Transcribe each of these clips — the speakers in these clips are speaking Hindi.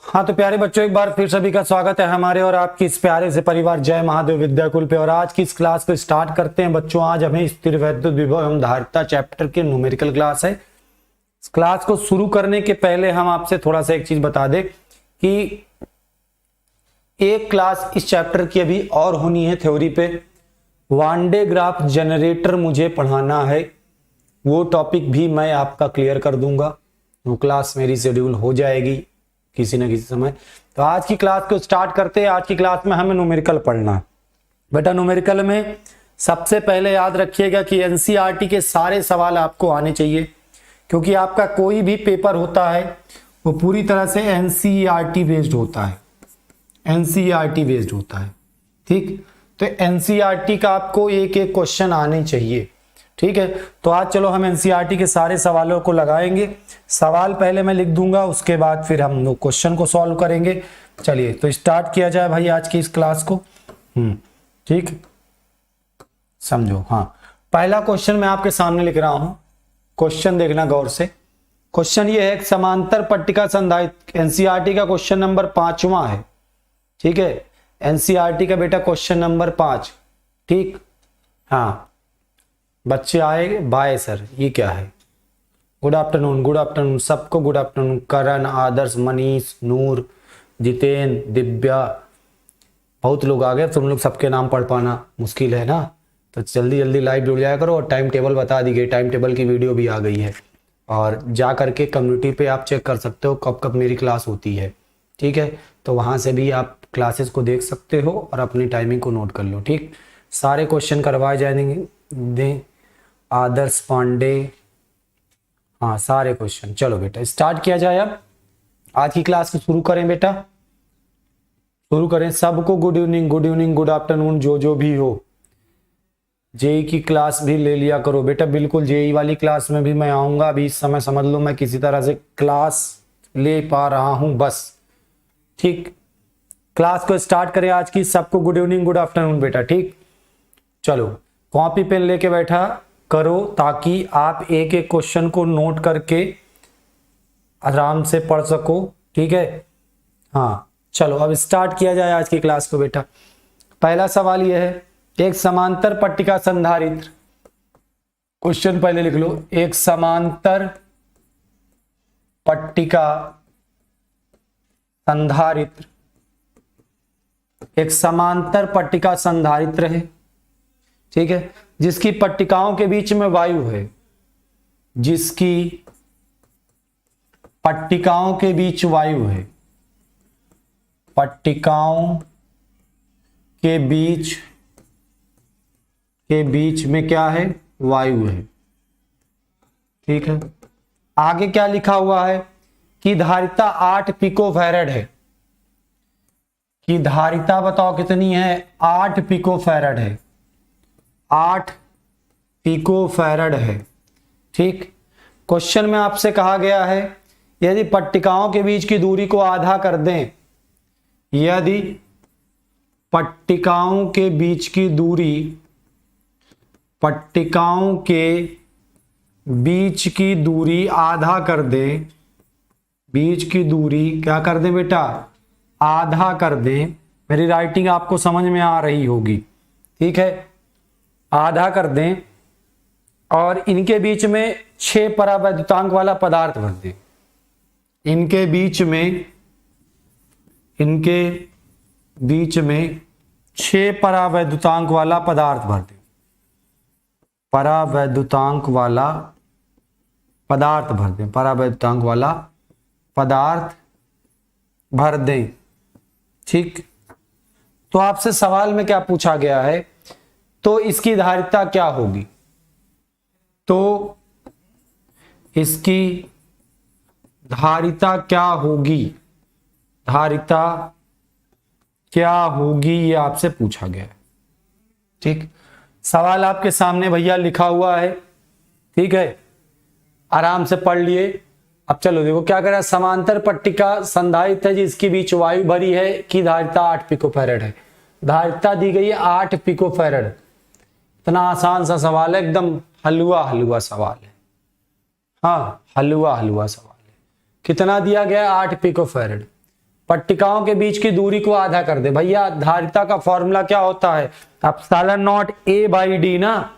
हाँ तो प्यारे बच्चों, एक बार फिर सभी का स्वागत है हमारे और आपकी इस प्यारे से परिवार जय महादेव विद्याकुल पे। और आज की इस क्लास को स्टार्ट करते हैं बच्चों। आज हमें स्थिर वैद्युत विभव एवं धारिता चैप्टर की न्यूमेरिकल क्लास है। इस क्लास को शुरू करने के पहले हम आपसे थोड़ा सा एक चीज बता दें कि एक क्लास इस चैप्टर की अभी और होनी है थ्योरी पे। वन डे ग्राफ जनरेटर मुझे पढ़ाना है, वो टॉपिक भी मैं आपका क्लियर कर दूंगा। वो क्लास मेरी शेड्यूल हो जाएगी किसी न किसी समय। तो आज की क्लास को स्टार्ट करते हैं। आज की क्लास में हमें न्यूमेरिकल पढ़ना है। बेटा न्यूमेरिकल में सबसे पहले याद रखिएगा कि एनसीईआरटी के सारे सवाल आपको आने चाहिए, क्योंकि आपका कोई भी पेपर होता है वो पूरी तरह से एनसीईआरटी बेस्ड होता है। एनसीईआरटी बेस्ड होता है, ठीक। तो एनसीईआरटी का आपको एक एक क्वेश्चन आने चाहिए, ठीक है। तो आज चलो हम एनसीईआरटी के सारे सवालों को लगाएंगे। सवाल पहले मैं लिख दूंगा, उसके बाद फिर हम लोग क्वेश्चन को सॉल्व करेंगे। चलिए तो स्टार्ट किया जाए भाई आज की इस क्लास को। ठीक, समझो। हाँ, पहला क्वेश्चन मैं आपके सामने लिख रहा हूं, क्वेश्चन देखना गौर से। क्वेश्चन ये है, समांतर पट्टिका संधारित्र। एनसीईआरटी का क्वेश्चन नंबर 5वां है, ठीक है। एनसीईआरटी का बेटा क्वेश्चन नंबर 5, ठीक। हाँ बच्चे आए, बाय सर। ये क्या है? गुड आफ्टरनून, गुड आफ्टरनून सबको, गुड आफ्टरनून। करण, आदर्श, मनीष, नूर, जितेन, दिव्या, बहुत लोग आ गए। तुम लोग सबके नाम पढ़ पाना मुश्किल है ना, तो जल्दी जल्दी लाइव जुड़ जाया करो। और टाइम टेबल बता दी गई, टाइम टेबल की वीडियो भी आ गई है, और जा करके कम्युनिटी पे आप चेक कर सकते हो कब कब मेरी क्लास होती है, ठीक है। तो वहाँ से भी आप क्लासेस को देख सकते हो और अपनी टाइमिंग को नोट कर लो, ठीक। सारे क्वेश्चन करवाए जाएंगे। आदर्श पांडे, हाँ सारे क्वेश्चन। चलो बेटा स्टार्ट किया जाए। अब आज की क्लास को शुरू करें बेटा, शुरू करें। सबको good evening, good evening, good afternoon, जो भी हो। जेई की क्लास भी ले लिया करो बेटा, बिल्कुल जेई वाली क्लास में भी मैं आऊंगा। अभी इस समय समझ लो मैं किसी तरह से क्लास ले पा रहा हूं बस, ठीक। क्लास को स्टार्ट करें आज की। सबको गुड इवनिंग, गुड आफ्टरनून बेटा, ठीक। चलो कॉपी पेन लेके बैठा करो, ताकि आप एक एक क्वेश्चन को नोट करके आराम से पढ़ सको, ठीक है। हाँ चलो अब स्टार्ट किया जाए आज की क्लास को बेटा। पहला सवाल यह है, एक समांतर पट्टिका संधारित्र। क्वेश्चन पहले लिख लो, एक समांतर पट्टिका संधारित्र। एक समांतर पट्टिका संधारित्र है, ठीक है, जिसकी पट्टिकाओं के बीच में वायु है। जिसकी पट्टिकाओं के बीच वायु है। पट्टिकाओं के बीच में क्या है? वायु है, ठीक है। आगे क्या लिखा हुआ है कि धारिता 8 पिकोफैरड है। कि धारिता बताओ कितनी है? 8 पिकोफैरड है। 8 पिकोफैरड है, ठीक। क्वेश्चन में आपसे कहा गया है, यदि पट्टिकाओं के बीच की दूरी को आधा कर दें। यदि पट्टिकाओं के बीच की दूरी, पट्टिकाओं के बीच की दूरी आधा कर दें। बीच की दूरी क्या कर दें बेटा? आधा कर दें। मेरी राइटिंग आपको समझ में आ रही होगी, ठीक है। आधा कर दें और इनके बीच में 6 परावैद्युतांक वाला पदार्थ भर दें। इनके बीच में 6 परावैद्युतांक वाला पदार्थ भर दें। परावैद्युतांक वाला पदार्थ भर दें। परावैद्युतांक वाला पदार्थ भर दें, ठीक। तो आपसे सवाल में क्या पूछा गया है? तो इसकी धारिता क्या होगी? तो इसकी धारिता क्या होगी? धारिता क्या होगी ये आपसे पूछा गया है, ठीक। सवाल आपके सामने भैया लिखा हुआ है, ठीक है। आराम से पढ़ लिए। अब चलो देखो क्या कह रहा है। समांतर पट्टिका संधारित्र है जिसके बीच वायु भरी है, की धारिता 8 पिकोफैरड है। धारिता दी गई है 8 पिकोफैरड। इतना आसान सा सवाल है, एकदम हलवा सवाल है। हाँ हलवा सवाल है। कितना दिया गया? 8 पिकोफैरड। पट्टिकाओं के बीच की दूरी को आधा कर दे। भैया धारिता का फॉर्मूला क्या होता है, epsilon naught A by D ना,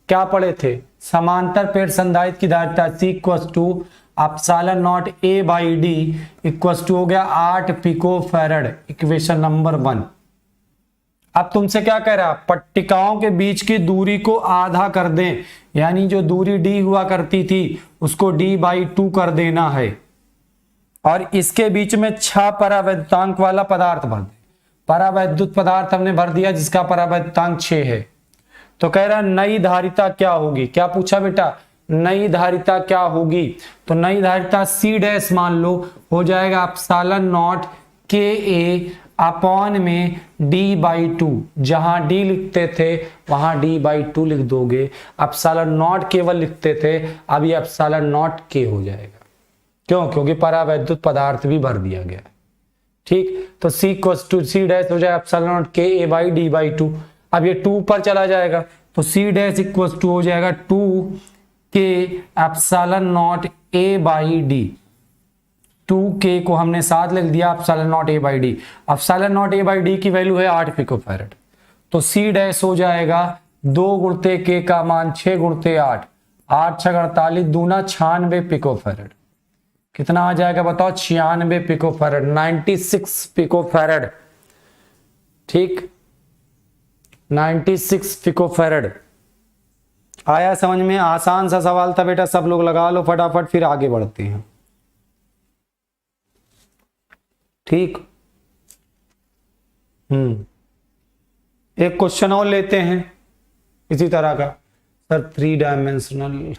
क्या पढ़े थे, समांतर प्लेट संधारित्र की धारिता C equals to epsilon naught A by D equals to हो गया 8 पिको फैरड, इक्वेशन नंबर 1। अब तुमसे क्या कह रहा है, पट्टिकाओं के बीच की दूरी को आधा कर दें, यानी जो दूरी d हुआ करती थी उसको d बाई 2 कर देना है, और इसके बीच में 6 परावैद्युतांक वाला पदार्थ भर दे। परावैद्युत पदार्थ हमने भर दिया जिसका परावैद्युतांक 6 है। तो कह रहा नई धारिता क्या होगी, क्या पूछा बेटा, नई धारिता क्या होगी, तो नई धारिता C डैश मान लो हो जाएगा एप्सिलॉन नॉट के ए अपॉन में d बाई 2, जहां d लिखते थे वहां d बाई 2 लिख दोगे, एप्सिलॉन नॉट केवल लिखते थे, अब ये एप्सिलॉन नॉट के हो जाएगा। क्यों, क्योंकि परावैद्युत पदार्थ भी भर दिया गया है। ठीक, तो C equals to C dash हो जाएगा एप्सिलॉन नॉट के ए बाई डी बाई 2। अब ये 2 पर चला जाएगा तो C डैश इक्वस टू हो जाएगा 2 के epsilon naught A by D. 2k को हमने साथ लिख दिया epsilon naught A by D. Epsilon naught A by D की वैल्यू है 8 पिको फैरड, तो C डैश हो जाएगा 2 गुणते k का मान 6 गुणते 8, 8 6 48 दूना 96 पिको फैरड। कितना आ जाएगा बताओ, 96 पिको फैरड, 96 पिको फैरड। ठीक, 96 पिको फैरड। आया समझ में, आसान सा सवाल था बेटा, सब लोग लगा लो फटाफट, फिर आगे बढ़ते हैं। ठीक, एक क्वेश्चन और लेते हैं इसी तरह का। सर 3 डायमेंशनल,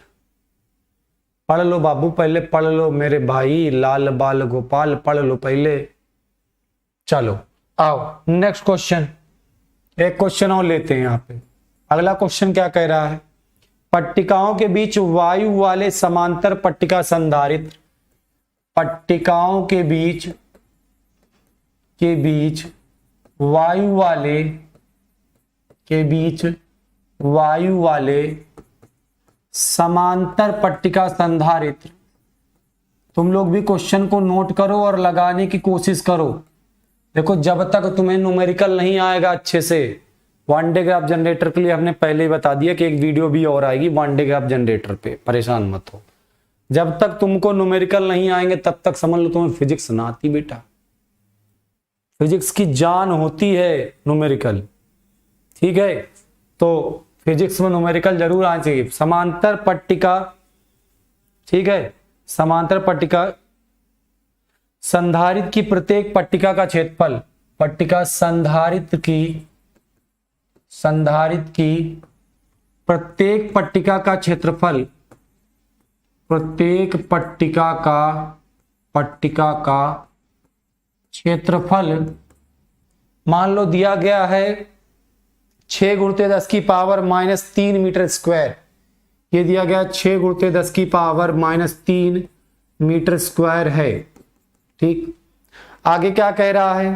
पढ़ लो बाबू, पहले पढ़ लो मेरे भाई, लाल बाल गोपाल, पढ़ लो पहले। चलो आओ नेक्स्ट क्वेश्चन, एक क्वेश्चन और लेते हैं यहां पे। अगला क्वेश्चन क्या कह रहा है, पट्टिकाओं के बीच वायु वाले समांतर पट्टिका संधारित्र, पट्टिकाओं के बीच वायु वाले समांतर पट्टिका संधारित्र। तुम लोग भी क्वेश्चन को नोट करो और लगाने की कोशिश करो। देखो जब तक तुम्हें न्यूमेरिकल नहीं आएगा अच्छे से, वन डे ग्राफ जनरेटर के लिए हमने पहले ही बता दिया कि एक वीडियो भी और आएगी वन डे ग्राफ जनरेटर पे, परेशान मत हो। जब तक तुमको न्यूमेरिकल नहीं आएंगे तब तक समझ लो तुम्हें फिजिक्स ना आती बेटा। फिजिक्स की जान होती है न्यूमेरिकल, ठीक है, तो फिजिक्स में न्यूमेरिकल जरूर आना चाहिए। समांतर पट्टिका, ठीक है, समांतर पट्टिका संधारित्र की प्रत्येक पट्टिका का क्षेत्रफल, पट्टिका संधारित्र की प्रत्येक पट्टिका का क्षेत्रफल, प्रत्येक पट्टिका का क्षेत्रफल मान लो दिया गया है 6 गुणित 10 की पावर -3 मीटर स्क्वायर। ये दिया गया 6 गुणित 10 की पावर -3 मीटर स्क्वायर है। ठीक, आगे क्या कह रहा है,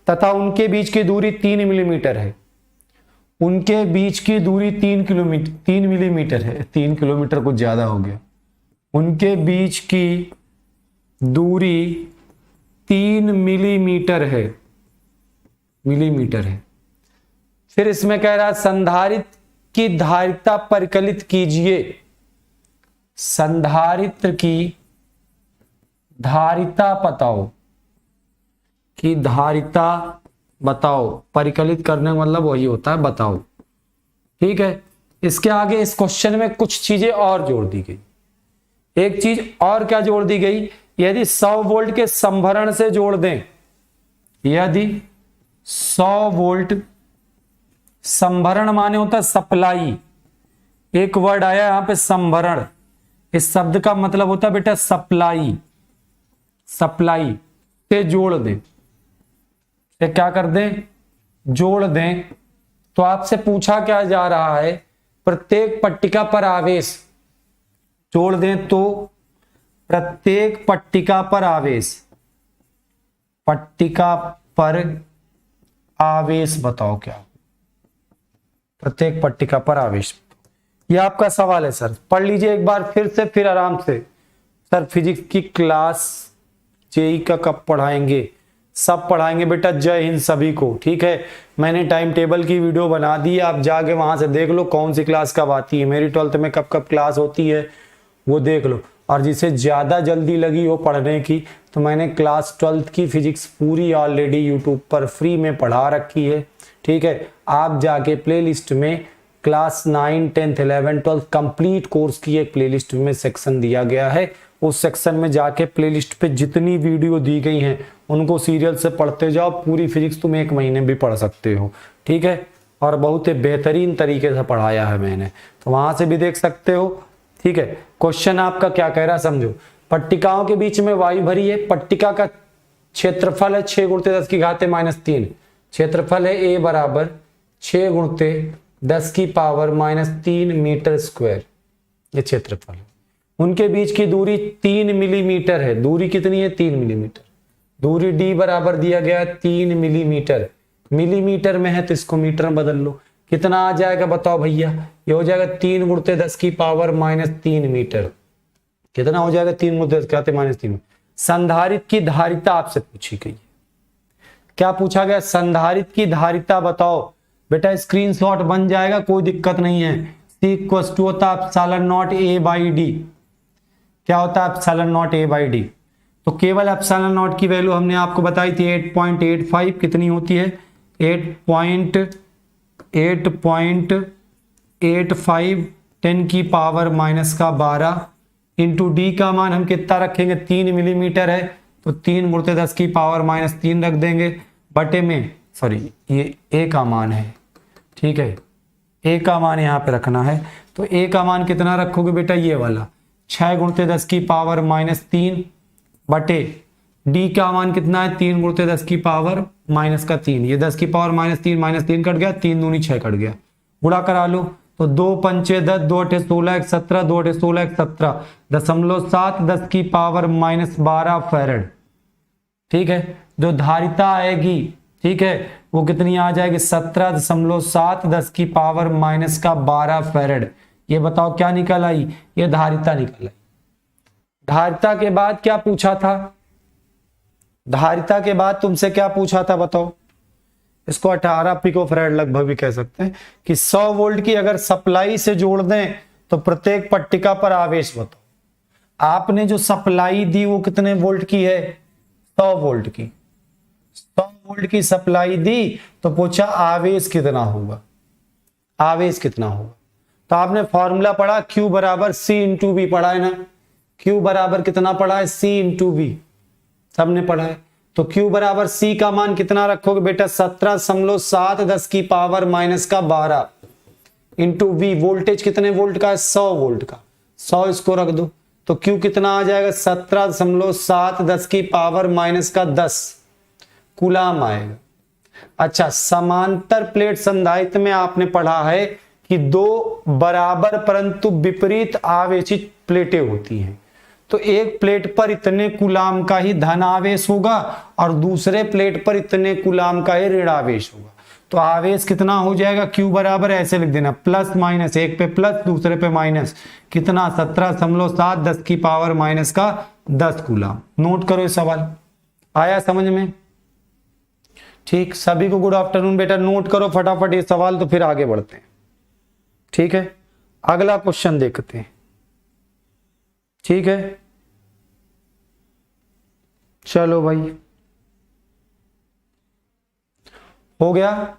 तथा उनके बीच की दूरी 3 मिलीमीटर है। उनके बीच की दूरी 3 मिलीमीटर है, 3 किलोमीटर कुछ ज्यादा हो गया। उनके बीच की दूरी 3 मिलीमीटर है, फिर इसमें कह रहा है संधारित्र की धारिता परिकलित कीजिए। संधारित्र की धारिता बताओ, कि धारिता बताओ, परिकलित करने का मतलब वही होता है बताओ। ठीक है, इसके आगे इस क्वेश्चन में कुछ चीजें और जोड़ दी गई। एक चीज और क्या जोड़ दी गई, यदि 100 वोल्ट के संभरण से जोड़ दें, यदि 100 वोल्ट, संभरण माने होता है सप्लाई, एक वर्ड आया यहां पे संभरण, इस शब्द का मतलब होता है बेटा सप्लाई, सप्लाई से जोड़ दें, से क्या कर दें, जोड़ दें, तो आपसे पूछा क्या जा रहा है, प्रत्येक पट्टिका पर आवेश जोड़ दें, तो प्रत्येक पट्टिका पर आवेश, पट्टिका पर आवेश बताओ क्या, प्रत्येक पट्टिका पर आवेश। यह आपका सवाल है सर, पढ़ लीजिए एक बार फिर से, फिर आराम से। सर फिजिक्स की क्लास जेई का कब पढ़ाएंगे, सब पढ़ाएंगे बेटा। जय हिंद सभी को। ठीक है, मैंने टाइम टेबल की वीडियो बना दी है, आप जाके वहां से देख लो कौन सी क्लास कब आती है, मेरी 12th में कब कब क्लास होती है वो देख लो। और जिसे ज़्यादा जल्दी लगी हो पढ़ने की तो मैंने क्लास 12th की फिजिक्स पूरी ऑलरेडी यूट्यूब पर फ्री में पढ़ा रखी है। ठीक है, आप जाके प्लेलिस्ट में क्लास 9, 10th, 11, 12 कंप्लीट कोर्स की एक प्लेलिस्ट में सेक्शन दिया गया है। उस सेक्शन में जाके प्लेलिस्ट पे जितनी वीडियो दी गई हैं उनको सीरियल से पढ़ते जाओ, पूरी फिजिक्स तुम 1 महीने भी पढ़ सकते हो। ठीक है, और बहुत ही बेहतरीन तरीके से पढ़ाया है मैंने, तो वहां से भी देख सकते हो। ठीक है, क्वेश्चन आपका क्या कह रहा है समझो। पट्टिकाओं के बीच में वायु भरी है, पट्टिका का क्षेत्रफल है 6 × 10⁻³ क्षेत्रफल है ए बराबर 6 × 10⁻³ मीटर स्क्वायर, ये क्षेत्रफल है। उनके बीच की दूरी 3 मिलीमीटर है। दूरी कितनी है? 3 मिलीमीटर। दूरी डी बराबर दिया गया 3 मिलीमीटर, मिलीमीटर में है तो इसको मीटर में बदल लो। कितना आ जाएगा बताओ भैया? ये हो जाएगा 3 × 10⁻³ मीटर। कितना हो जाएगा? 3 × 10⁻³ संधारित्र की धारिता आपसे पूछी गई। क्या पूछा गया? संधारित्र की धारिता बताओ। बेटा स्क्रीनशॉट बन जाएगा, कोई दिक्कत नहीं है। C = होता है ε0A/d। क्या होता है ε0A/d? तो केवल ε0 की वैल्यू हमने आपको बताई थी 8.85। कितनी होती है? 8.85 10⁻⁻12 इंटू डी का मान हम कितना रखेंगे? 3 मिलीमीटर है तो 3 × 10⁻³ रख देंगे बटे में, सॉरी ये ए का मान है। ठीक है, ए का मान यहाँ पे रखना है, तो ए का मान कितना रखोगे बेटा? ये वाला 6 × 10⁻³ बटे डी का मान कितना है? 3 × 10⁻³ ये 10⁻³ कट गया, 3 दूनी 6 कट गया, गुणा करा लो तो 2 × 5 = 10, 2 × 8 = 16, 17, 2 × 8 = 16, 17 0.7 10⁻12 फैरड। ठीक है, जो धारिता आएगी, ठीक है, वो कितनी आ जाएगी? 17.7 10⁻12 फैरड। ये बताओ क्या निकल आई? ये धारिता निकल आई। धारिता के बाद क्या पूछा था? धारिता के बाद तुमसे क्या पूछा था बताओ? इसको 18 पिकोफैरड लगभग भी कह सकते हैं कि 100 वोल्ट की अगर सप्लाई से जोड़ दें तो प्रत्येक पट्टिका पर आवेश बताओ। आपने जो सप्लाई दी वो कितने वोल्ट की है? 100 वोल्ट की। 100 वोल्ट की सप्लाई दी तो पूछा आवेश कितना होगा? आवेश कितना होगा? तो आपने फॉर्मूला पढ़ा Q बराबर C × V पढ़ा है ना? Q बराबर कितना पढ़ा है? C × V सबने पढ़ा है। तो Q बराबर C का मान कितना रखोगे बेटा? 17.7 10⁻12 इंटू V। वोल्टेज कितने वोल्ट का है? 100 वोल्ट का। 100 इसको रख दो तो Q कितना आ जाएगा? 17.7 10⁻10 कूलाम आएगा। अच्छा, समांतर प्लेट संधारित्र में आपने पढ़ा है कि 2 बराबर परंतु विपरीत आवेशित प्लेटें होती हैं, तो एक प्लेट पर इतने कूलाम का ही धन आवेश होगा और दूसरे प्लेट पर इतने कूलाम का ही ऋण आवेश होगा। तो आवेश कितना हो जाएगा? Q बराबर ऐसे लिख देना प्लस माइनस, एक पे प्लस दूसरे पे माइनस, कितना? 17.7 10⁻10 कूलाम। नोट करो ये सवाल, आया समझ में? ठीक, सभी को गुड आफ्टरनून बेटा। नोट करो फटाफट ये सवाल तो फिर आगे बढ़ते हैं। ठीक है, अगला क्वेश्चन देखते हैं। ठीक है, चलो भाई, हो गया,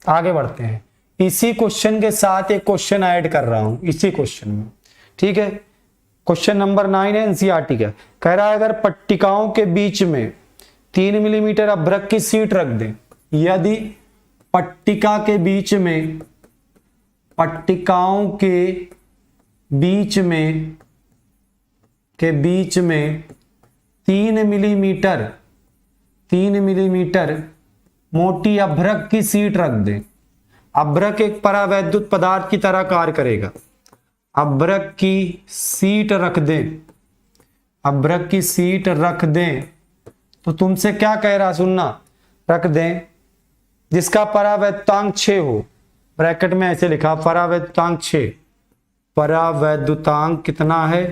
आगे बढ़ते हैं। इसी क्वेश्चन के साथ एक क्वेश्चन ऐड कर रहा हूं इसी क्वेश्चन में। ठीक है, क्वेश्चन नंबर 9 है एनसीईआरटी का। कह रहा है अगर पट्टिकाओं के बीच में 3 मिलीमीटर अभ्रक की सीट रख दें, यदि पट्टिका के बीच में, पट्टिकाओं के बीच में 3 मिलीमीटर मोटी अभ्रक की सीट रख दें। अभ्रक एक परावैद्युत पदार्थ की तरह कार्य करेगा। अभ्रक की सीट रख दें, अभ्रक की सीट रख दें तो तुमसे क्या कह रहा सुनना, रख दें जिसका परावैद्युतांक 6 हो। ब्रैकेट में ऐसे लिखा परावैद्युतांक 6। परावैद्युतांक कितना है?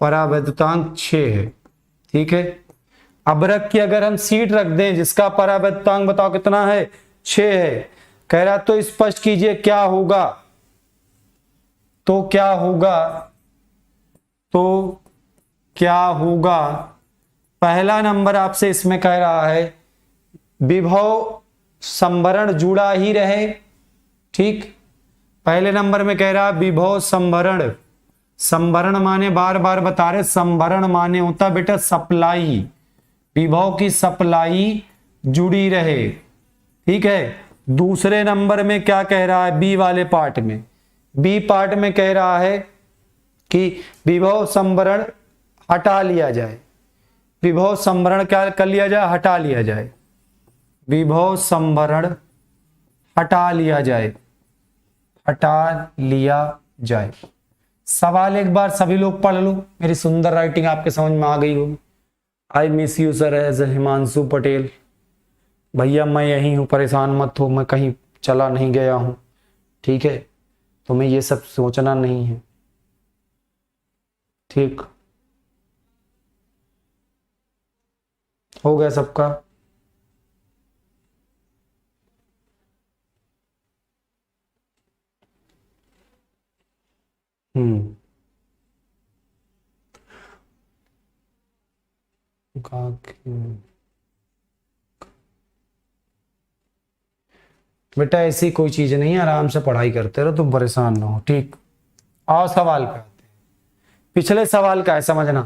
परावैद्युतांक 6 है। ठीक है, अभ्रक की अगर हम सीट रख दें जिसका परावैद्युतांक बताओ कितना है, 6 है। कह रहा तो स्पष्ट कीजिए क्या होगा, तो क्या होगा, तो क्या होगा। पहला नंबर आपसे इसमें कह रहा है विभव संभरण जुड़ा ही रहे, ठीक। पहले नंबर में कह रहा है विभव संभरण, संभरण माने बार बार बता रहे, संभरण माने होता बेटा सप्लाई, विभव की सप्लाई जुड़ी रहे, ठीक है। दूसरे नंबर में क्या कह रहा है, बी वाले पार्ट में, बी पार्ट में कह रहा है कि विभव संभरण हटा लिया जाए, विभव संभरण क्या कर लिया जाए, हटा लिया जाए, विभव संभरण हटा लिया जाए, हटा लिया जाए। सवाल एक बार सभी लोग पढ़ लो, मेरी सुंदर राइटिंग आपके समझ में आ गई होगी। I miss you sir as Himanshu Patel. भैया मैं यहीं हूं, परेशान मत हो, मैं कहीं चला नहीं गया हूं, ठीक है। तुम्हें ये सब सोचना नहीं है, ठीक। हो गया सबका। बेटा ऐसी कोई चीज नहीं है, आराम से पढ़ाई करते रहो, तुम परेशान ना हो, ठीक। और सवाल पे आते हैं। पिछले सवाल का है समझना,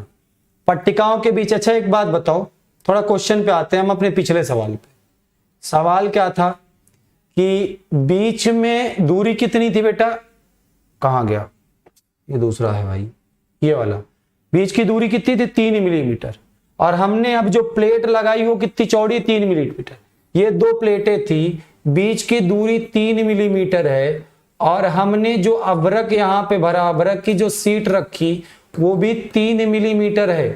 पट्टिकाओं के बीच। अच्छा एक बात बताओ, थोड़ा क्वेश्चन पे आते हैं हम अपने पिछले सवाल पे। सवाल क्या था कि बीच में दूरी कितनी थी बेटा, कहां गया, ये दूसरा है भाई, ये वाला। बीच की दूरी कितनी थी, 3 मिलीमीटर। और हमने अब जो प्लेट लगाई हो कितनी चौड़ी, 3 मिलीमीटर। ये 2 प्लेटें थी, बीच की दूरी 3 मिलीमीटर है। और हमने जो अभ्रक यहां पे भरा, अभ्रक की जो सीट रखी वो भी 3 मिलीमीटर है,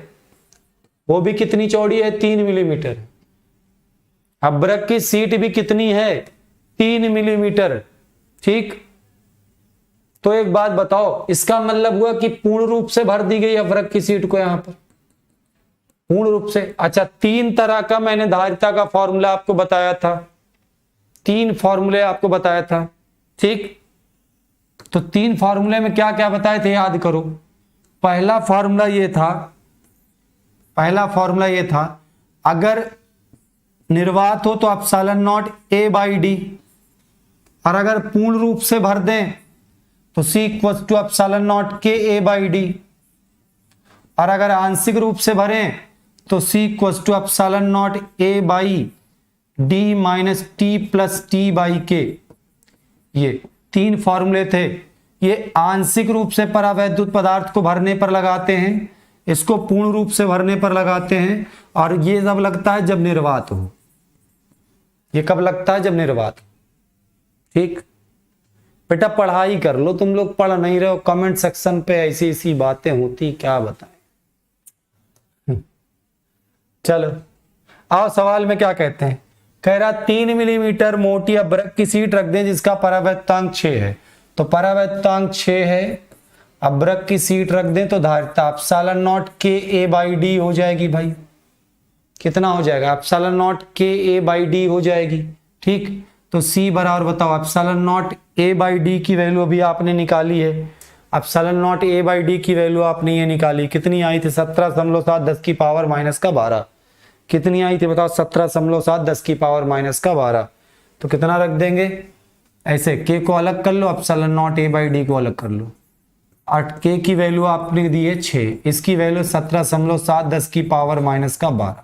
वो भी कितनी चौड़ी है, 3 मिलीमीटर। अभ्रक की सीट भी कितनी है, 3 मिलीमीटर, ठीक। तो एक बात बताओ, इसका मतलब हुआ कि पूर्ण रूप से भर दी गई अभ्रक की सीट को यहां पर, पूर्ण रूप से। अच्छा 3 तरह का मैंने धारिता का फॉर्मूला आपको बताया था, 3 फॉर्मूले आपको बताया था, ठीक। तो 3 फॉर्मूले में क्या क्या बताए थे याद करो। पहला फॉर्मूला ये था, पहला फॉर्मूला ये था, अगर निर्वात हो तो epsilon naught A by D, और अगर पूर्ण रूप से भर दें तो C equal to epsilon not के ए बाई डी, और अगर आंशिक रूप से भरें तो C equal to epsilon naught A by D minus T plus T by K. ये 3 फॉर्मूले थे। ये आंशिक रूप से परावैद्युत पदार्थ को भरने पर लगाते हैं, इसको पूर्ण रूप से भरने पर लगाते हैं, और ये जब लगता है जब निर्वात हो। ये कब लगता है, जब निर्वात हो, ठीक। बेटा पढ़ाई कर लो, तुम लोग पढ़ नहीं रहे हो, कमेंट सेक्शन पे ऐसी ऐसी बातें होती, क्या बताएं। चलो आओ सवाल में क्या कहते हैं। कह रहा 3 मिलीमीटर मोटी अभ्रक की सीट रख दें जिसका परावैद्युतांक 6 है। तो परावैद्युतांक 6 है, अभ्रक की सीट रख दें तो धारिता एप्सिलॉन नॉट के ए बाई डी हो जाएगी भाई। कितना हो जाएगा, एप्सिलॉन नॉट के ए बाई डी हो जाएगी, ठीक। तो सी बराबर बताओ, epsilon naught A by D की वैल्यू अभी आपने निकाली है, epsilon naught A by D की वैल्यू आपने ये निकाली, कितनी आई थी, 17.7 10 की पावर माइनस का 12। कितनी आई थी बताओ, 17.7 10 की पावर माइनस का 12। तो कितना रख देंगे, ऐसे के को अलग कर लो, epsilon naught A by D को अलग कर लो। 8 के की वैल्यू आपने दी है 6, इसकी वैल्यू 17.7 10 की पावर माइनस का 12।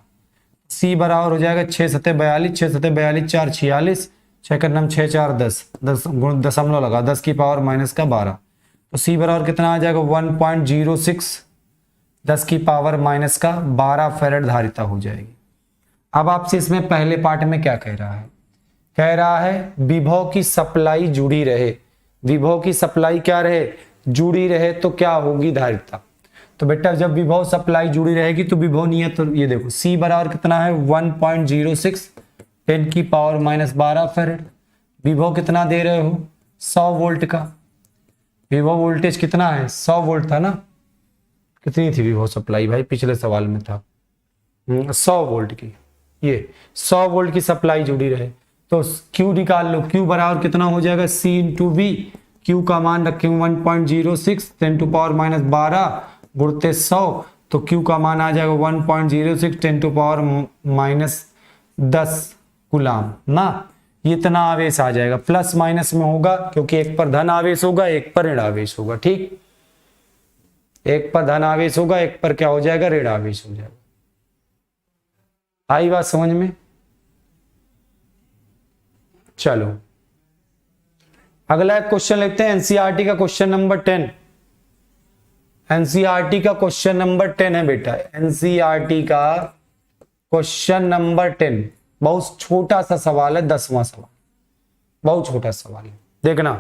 सी बराबर हो जाएगा 6 सते 42, 6 सते 42 4 46, 6 का नम 6 4 10, 10 गुण दशमलव लगा 10 की पावर माइनस का 12। तो सी बराबर कितना आ जाएगा 1.06 10 की पावर माइनस का 12 फैरेड धारिता हो जाएगी। अब आपसे इसमें पहले पार्ट में क्या कह रहा है, कह रहा है विभव की सप्लाई जुड़ी रहे, विभव की सप्लाई क्या रहे, जुड़ी रहे, तो क्या होगी धारिता। तो बेटा जब विभव सप्लाई जुड़ी रहेगी तो विभव नियत, तो ये देखो सी बराबर कितना है 1.06 10 की पावर माइनस 12 फैरेड। विभव कितना दे रहे हो, 100 वोल्ट का, विभव वोल्टेज कितना है 100 वोल्ट था ना। कितनी थी विभव सप्लाई भाई, पिछले सवाल में था 100 वोल्ट की, ये 100 वोल्ट की सप्लाई जुड़ी रहे तो Q निकाल लो। Q बराबर कितना हो जाएगा, C इंटू वी। Q का मान रखेंगे 1.06 10 टू पावर -12 गुणते 100, तो Q का मान आ जाएगा 1.06 10 टू पावर -10 कुलाम ना। इतना आवेश आ जाएगा, प्लस माइनस में होगा क्योंकि एक पर धन आवेश होगा एक पर ऋण आवेश होगा। ठीक, एक पर धन आवेश होगा एक पर क्या हो जाएगा, ऋण आवेश हो जाएगा। आई बात समझ में? चलो अगला एक क्वेश्चन लेते हैं एनसीईआरटी का क्वेश्चन नंबर 10। एनसीईआरटी का क्वेश्चन नंबर 10 है बेटा, एनसीईआरटी का क्वेश्चन नंबर 10। बहुत छोटा सा सवाल है, 10वां सवाल, बहुत छोटा सवाल है, देखना।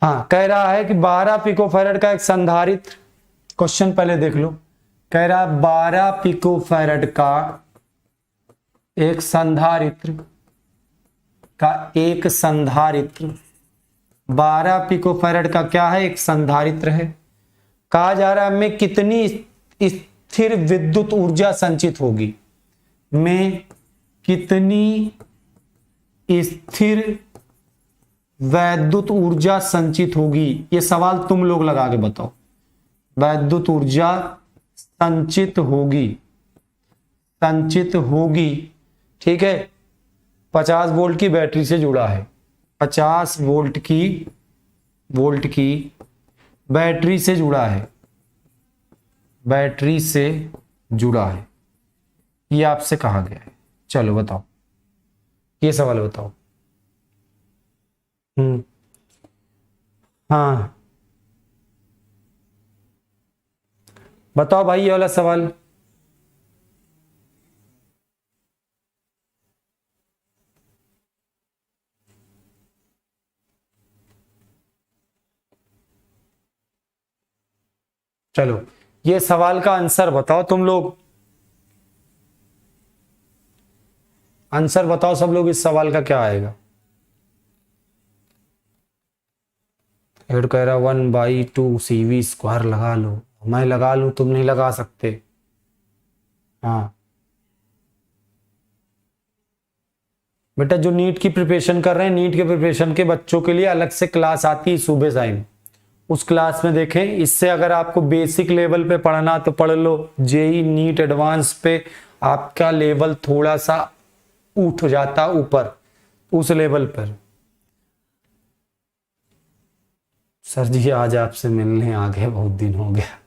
हाँ, कह रहा है कि 12 पिकोफैरेड का एक संधारित्र, क्वेश्चन पहले देख लो। कह रहा है 12 पिकोफैरेड का एक संधारित्र 12 पिकोफैरेड का क्या है, एक संधारित्र है। कहा जा रहा है में कितनी स्थिर विद्युत ऊर्जा संचित होगी, में कितनी स्थिर वैद्युत ऊर्जा संचित होगी। ये सवाल तुम लोग लगा के बताओ। वैद्युत ऊर्जा संचित होगी, ठीक है। 50 वोल्ट की बैटरी से जुड़ा है, 50 वोल्ट की बैटरी से जुड़ा है, ये आपसे कहा गया है। चलो बताओ, ये सवाल बताओ। हाँ बताओ भाई, ये वाला सवाल। चलो ये सवाल का आंसर बताओ तुम लोग, आंसर बताओ सब लोग, इस सवाल का क्या आएगा। हेड कह रहा 1/2 CV² लगा लो, मैं लगा लूं, तुम नहीं लगा सकते। हाँ बेटा, जो नीट की प्रिपरेशन कर रहे हैं, नीट के प्रिपरेशन के बच्चों के लिए अलग से क्लास आती है सुबह टाइम, उस क्लास में देखें। इससे अगर आपको बेसिक लेवल पे पढ़ना तो पढ़ लो, जेई नीट एडवांस पे आपका लेवल थोड़ा सा उठ जाता ऊपर, उस लेवल पर। सर जी आज आपसे मिलने आ गए, बहुत दिन हो गया।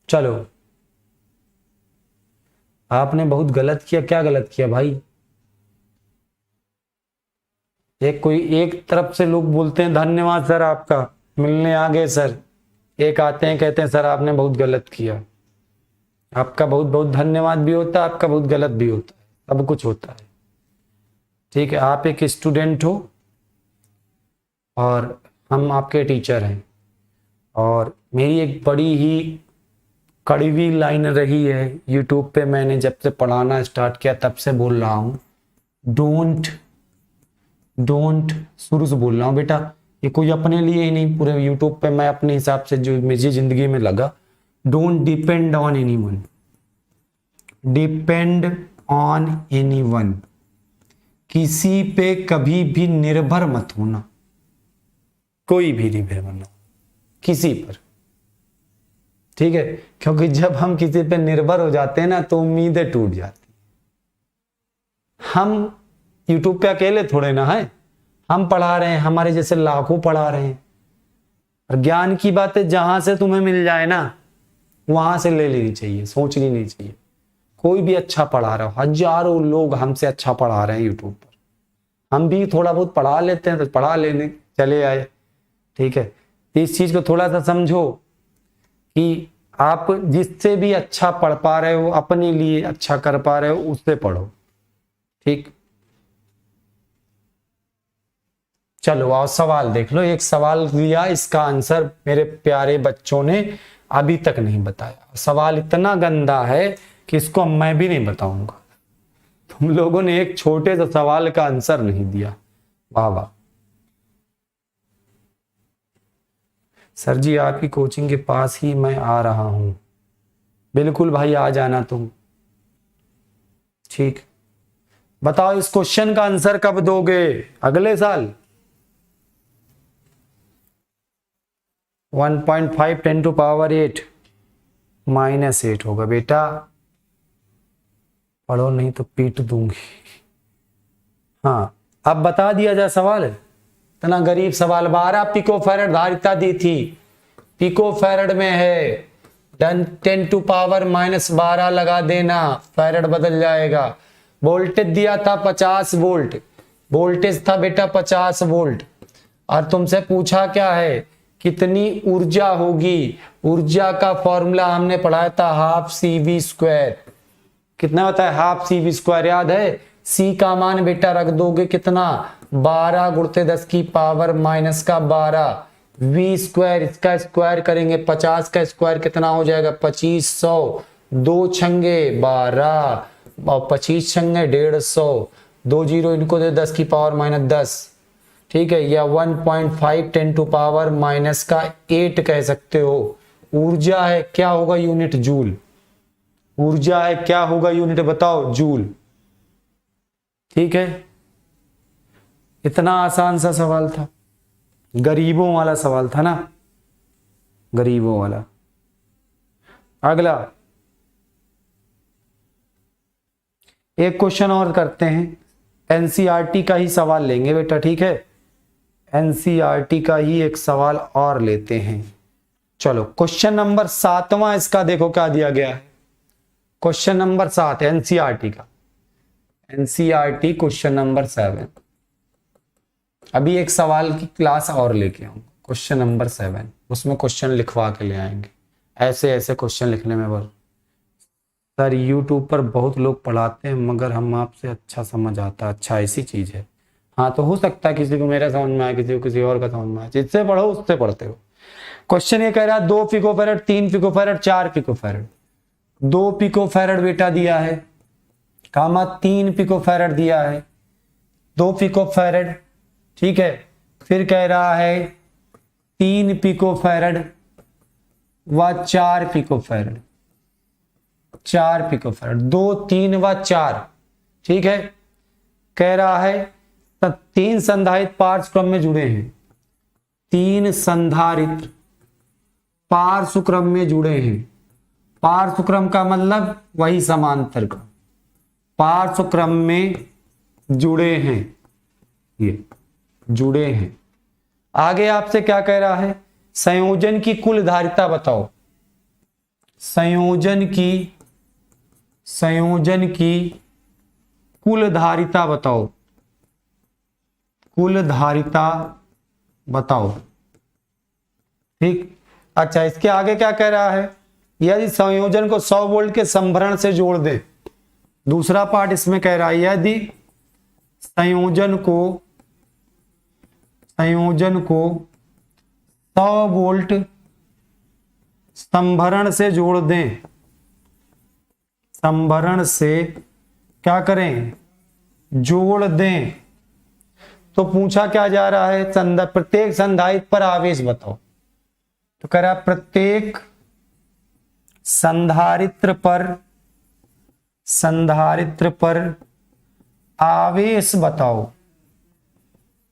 चलो आपने बहुत गलत किया। क्या गलत किया भाई? एक तरफ से लोग बोलते हैं धन्यवाद सर आपका, मिलने आ गए सर, एक आते हैं कहते हैं सर आपने बहुत गलत किया। आपका बहुत बहुत धन्यवाद भी होता है, आपका बहुत गलत भी होता है, सब कुछ होता है। ठीक है, आप एक स्टूडेंट हो और हम आपके टीचर हैं, और मेरी एक बड़ी ही कड़वी लाइन रही है यूट्यूब पे, मैंने जब से पढ़ाना स्टार्ट किया तब से बोल रहा हूँ, डोंट शुरू से बोल रहा हूँ बेटा, ये कोई अपने लिए ही नहीं, पूरे यूट्यूब पे मैं अपने हिसाब से जो मुझे जिंदगी में लगा, don't depend on anyone, depend on anyone, किसी पे कभी भी निर्भर मत होना, कोई भी निर्भर मत हो किसी पर, ठीक है। क्योंकि जब हम किसी पे निर्भर हो जाते हैं ना तो उम्मीदें टूट जाती। हम यूट्यूब पे अकेले थोड़े ना है, हम पढ़ा रहे हैं, हमारे जैसे लाखों पढ़ा रहे हैं। और ज्ञान की बातें जहां से तुम्हें मिल जाए ना वहां से ले लेनी चाहिए, सोचनी नहीं चाहिए। कोई भी अच्छा पढ़ा रहा हो, हजारों लोग हमसे अच्छा पढ़ा रहे हैं यूट्यूब पर, हम भी थोड़ा बहुत पढ़ा लेते हैं तो पढ़ा लेने चले आए, ठीक है। इस चीज को थोड़ा सा समझो कि आप जिससे भी अच्छा पढ़ पा रहे हो, अपने लिए अच्छा कर पा रहे हो, उससे पढ़ो, ठीक। चलो आओ सवाल देख लो। एक सवाल दिया, इसका आंसर मेरे प्यारे बच्चों ने अभी तक नहीं बताया। सवाल इतना गंदा है कि इसको मैं भी नहीं बताऊंगा। तुम लोगों ने एक छोटे से सवाल का आंसर नहीं दिया, वाह वाह। सर जी आपकी कोचिंग के पास ही मैं आ रहा हूं। बिल्कुल भाई आ जाना तुम। ठीक, बताओ इस क्वेश्चन का आंसर कब दोगे? अगले साल? 1.5 10⁻8 -8 होगा बेटा। पढ़ो नहीं तो पीट दूंगी। हाँ, अब बता दिया जाए सवाल। इतना गरीब सवाल। 12 पिको फैरड धारिता दी थी, पिको फैरड में है, 10⁻⁻12 लगा देना, फैरड बदल जाएगा। वोल्टेज दिया था 50 वोल्ट, वोल्टेज था बेटा 50 वोल्ट, और तुमसे पूछा क्या है, कितनी ऊर्जा होगी? ऊर्जा का फॉर्मूला हमने पढ़ाया था हाफ CV²। कितना होता है हाफ CV²? याद है? सी का मान बेटा रख दोगे कितना, 12 गुणित 10⁻⁻12, V², इसका स्क्वायर करेंगे 50 का स्क्वायर कितना हो जाएगा 2500, 2 छंगे 12 और 25 छंगे 150, 2 जीरो इनको दे 10⁻⁻10। ठीक है, या 1.5 10⁻⁻8 कह सकते हो। ऊर्जा है क्या होगा यूनिट? जूल। ऊर्जा है क्या होगा यूनिट? बताओ, जूल। ठीक है, इतना आसान सा सवाल था, गरीबों वाला सवाल था ना, गरीबों वाला। अगला एक क्वेश्चन और करते हैं, एनसीईआरटी का ही सवाल लेंगे बेटा। ठीक है, एनसीईआरटी का ही एक सवाल और लेते हैं। चलो क्वेश्चन नंबर 7वां इसका देखो क्या दिया गया है। क्वेश्चन नंबर 7 एनसीईआरटी का, एनसीईआरटी क्वेश्चन नंबर 7। अभी एक सवाल की क्लास और लेके आऊंगा, क्वेश्चन नंबर 7, उसमें क्वेश्चन लिखवा के ले आएंगे। ऐसे ऐसे क्वेश्चन लिखने में बस सर यूट्यूब पर बहुत लोग पढ़ाते हैं मगर हम आपसे अच्छा समझ आता है। अच्छा, ऐसी चीज है। हाँ, तो हो सकता है किसी को मेरा समझ में आए, किसी को किसी और का समझ में आए, जिससे पढ़ो उससे पढ़ते हो। क्वेश्चन ये कह रहा है 2 picofarad, 3 picofarad, 4 picofarad. 2 picofarad बेटा दिया है, कामा 3 पिको फैरड दिया है, 2 पिको फैरड। ठीक है, फिर कह रहा है 3 पिको फैरड व 4 पिको फैरड, 4 पिको फैरड, 2 3 व 4। ठीक है, कह रहा है 3 संधारित्र पार्श्व क्रम में जुड़े हैं, 3 संधारित्र पार्श्व क्रम में जुड़े हैं। पार्श्व क्रम का मतलब वही समांतर क्रम, पार्श्व क्रम में जुड़े हैं, ये जुड़े हैं। आगे आपसे क्या कह रहा है, संयोजन की कुल धारिता बताओ। संयोजन की कुल धारिता बताओ, कुल धारिता बताओ। ठीक, अच्छा इसके आगे क्या कह रहा है, यदि संयोजन को 100 वोल्ट के संभरण से जोड़ दें। दूसरा पार्ट इसमें कह रहा है यदि संयोजन को 100 वोल्ट संभरण से जोड़ दें, संभरण से क्या करें, जोड़ दें। तो पूछा क्या जा रहा है, प्रत्येक संधारित्र पर आवेश बताओ। तो कह रहा है प्रत्येक संधारित्र पर आवेश बताओ।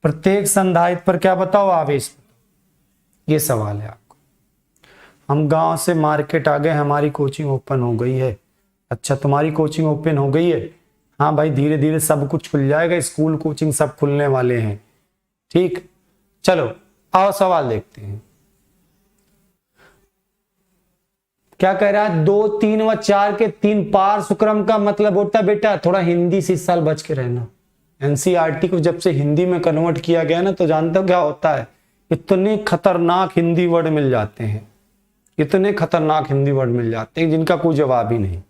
प्रत्येक संधारित्र पर क्या बताओ, आवेश। ये सवाल है आपको। हम गांव से मार्केट आ गए, हमारी कोचिंग ओपन हो गई है। अच्छा, तुम्हारी कोचिंग ओपन हो गई है? हाँ भाई, धीरे धीरे सब कुछ खुल जाएगा, स्कूल कोचिंग सब खुलने वाले हैं। ठीक, चलो आओ सवाल देखते हैं। क्या कह रहा है, 2 3 व 4 के 3 पार्श्व क्रम का मतलब होता है बेटा, थोड़ा हिंदी से इस साल बच के रहना। एनसीईआरटी को जब से हिंदी में कन्वर्ट किया गया ना, तो जानते हो क्या होता है, इतने खतरनाक हिंदी वर्ड मिल जाते हैं, इतने खतरनाक हिंदी वर्ड मिल जाते हैं जिनका कोई जवाब ही नहीं,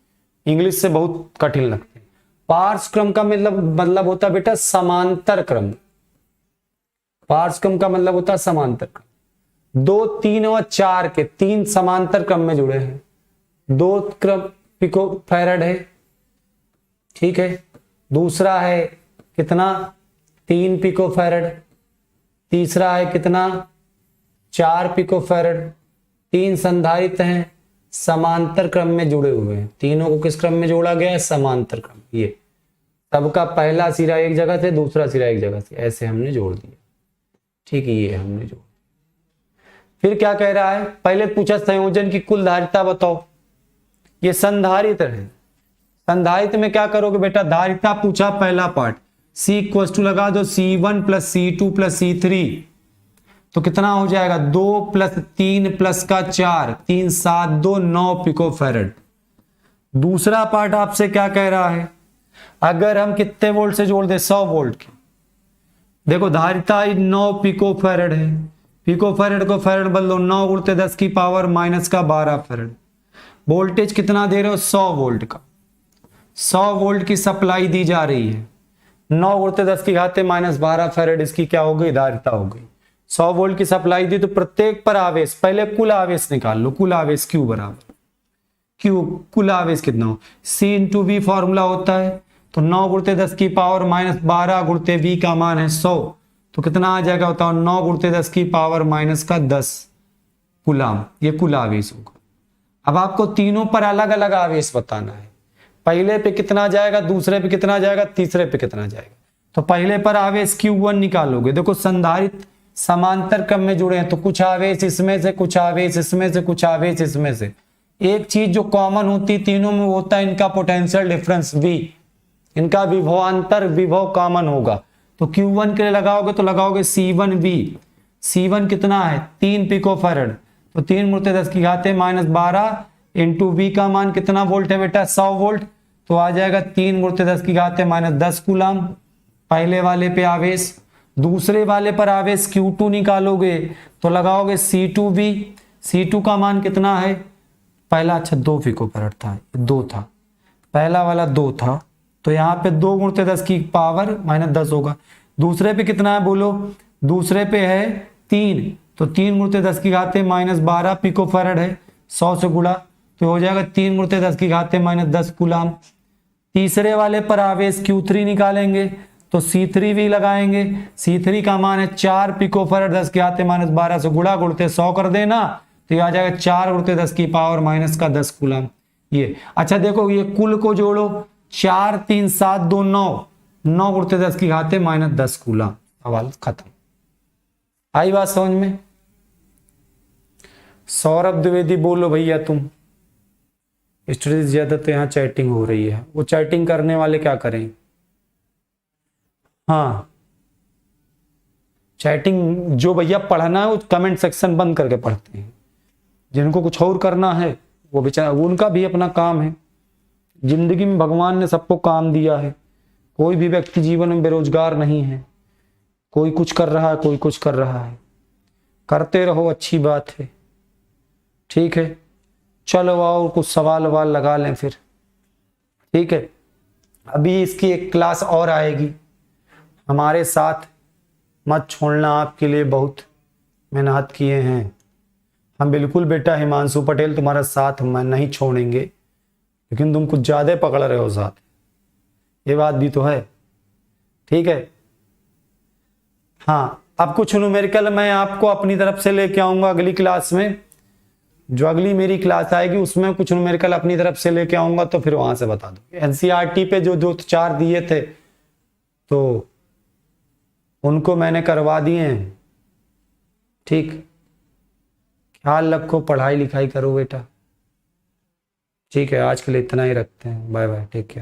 इंग्लिश से बहुत कठिन लगते हैं। पार्श्व क्रम का मतलब होता है बेटा समांतर क्रम। पार्श्व क्रम का मतलब होता है समांतर क्रम। 2 3 और 4 के 3 समांतर क्रम में जुड़े हैं। 2 क्रम पिको फैरड है, ठीक है। दूसरा है कितना, 3 पिको फैरड। तीसरा है कितना, 4 पिकोफैरड, 3 संधारित्र हैं, समांतर क्रम में जुड़े हुए हैं। तीनों को किस क्रम में जोड़ा गया है? समांतर क्रम। ये सबका पहला सिरा एक जगह से, दूसरा सिरा एक जगह से, ऐसे हमने जोड़ दिया। ठीक है, ये हमने जोड़। फिर क्या कह रहा है? पहले पूछा संयोजन की कुल धारिता बताओ। ये संधारित्र है। संधारित्र में क्या करोगे बेटा? धारिता पूछा पहला पार्ट, C इक्वल टू लगा दो C1 plus C2 plus C3, तो कितना हो जाएगा? 2 प्लस 3 प्लस का 4, 3 7 2 9 पिकोफैरड। दूसरा पार्ट आपसे क्या कह रहा है? अगर हम कितने वोल्ट से जोड़ दे? 100 वोल्ट की। देखो धारिता 9 पिकोफैरड है, पिकोफैरड को फैरड बदलो, 9 गुणित 10 की पावर माइनस का 12 फैरड। वोल्टेज कितना दे रहे हो? 100 वोल्ट का। 100 वोल्ट की सप्लाई दी जा रही है। 9 गुणित 10 की घाते माइनस 12 फैरड इसकी क्या हो गई? धारिता हो गई। 100 वोल्ट की सप्लाई दी तो प्रत्येक पर आवेश, पहले कुल आवेश निकाल लो। कुल आवेश Q बराबर Q, कुल आवेश कितना हो? C इंटू V फॉर्मूला होता है, तो 9 गुणित 10 की पावर माइनस 12 गुणित V का मान है 100, तो कितना आ जाएगा बताओ? 9 गुणित 10 की पावर माइनस का 10 कूलाम। ये कुल आवेश होगा। अब आपको तीनों पर अलग अलग आवेश बताना है। पहले पे कितना जाएगा, दूसरे पे कितना जाएगा, तीसरे पे कितना जाएगा। तो पहले पर आवेश Q1 निकालोगे। देखो संधारित्र समांतर क्रम में जुड़े हैं, तो कुछ आवेश इसमें से, कुछ आवेश इसमें से, कुछ आवेश इसमें से। एक चीज जो कॉमन होती तीनों में होता है इनका पोटेंशियल डिफरेंस V, इनका विभवांतर विभव कॉमन होगा। तो Q1 के लिए लगाओगे तो लगाओगे C1V। C1 कितना है? 3 पिकोफैरड, तो 3 गुणित 10 की घाते माइनस 12 इंटू V का मान कितना वोल्ट है बेटा? 100 वोल्ट, तो आ जाएगा 3 गुणित 10 की घाते माइनस 10 कूलाम। पहले वाले पे आवेश। दूसरे वाले पर आवेश Q2 निकालोगे तो लगाओगे C2V। C2 का मान कितना है? पहला 2 पिकोफैरड था, 2 था, पहला वाला 2 था, तो यहाँ पे 2 गुणित 10 की पावर माइनस 10 होगा। दूसरे पे कितना है बोलो? दूसरे पे है 3, तो 3 गुणित 10 की घाते माइनस 12 पिकोफैरड है, 100 से गुणा, तो हो जाएगा 3 गुणित 10 की घाते माइनस 10 कूलाम। तीसरे वाले पर आवेश Q3 निकालेंगे तो C3V लगाएंगे। C3 का मान है 4 पिकोफैरड, 10 के घाते माइनस 12 से गुणा, गुणते 100 कर देना, तो ये आ जाएगा 4 गुणित 10 की पावर माइनस का 10 कूलाम। ये अच्छा देखो, ये कुल को जोड़ो, 4 3 7 2 9, 9 गुणित 10 की घाते माइनस 10 कूलाम। सवाल खत्म। आई बात समझ में? सौरभ द्विवेदी बोलो भैया तुम। स्टडीज ज्यादा तो यहाँ चैटिंग हो रही है, वो चैटिंग करने वाले क्या करें? हाँ, चैटिंग जो भैया पढ़ना है वो कमेंट सेक्शन बंद करके पढ़ते हैं। जिनको कुछ और करना है वो बेचारा, उनका भी अपना काम है। जिंदगी में भगवान ने सबको काम दिया है। कोई भी व्यक्ति जीवन में बेरोजगार नहीं है। कोई कुछ कर रहा है, कोई कुछ कर रहा है। करते रहो, अच्छी बात है। ठीक है, चलो आओ कुछ सवाल ववाल लगा लें फिर। ठीक है, अभी इसकी एक क्लास और आएगी, हमारे साथ मत छोड़ना। आपके लिए बहुत मेहनत किए हैं हम। बिल्कुल बेटा हिमांशु पटेल तुम्हारा साथ मैं नहीं छोड़ेंगे, लेकिन तुम कुछ ज्यादा पकड़ रहे हो साथ, ये बात भी तो है। ठीक है, हाँ, अब कुछ न्यूमेरिकल मैं आपको अपनी तरफ से लेके आऊंगा अगली क्लास में। जो अगली मेरी क्लास आएगी उसमें कुछ न्यूमेरिकल अपनी तरफ से लेके आऊंगा, तो फिर वहां से बता दो। एनसीईआरटी पे जो 2-4 दिए थे तो उनको मैंने करवा दिए हैं। ठीक, ख्याल रखो, पढ़ाई लिखाई करो बेटा। ठीक है, आज के लिए इतना ही रखते हैं। Bye bye, take care.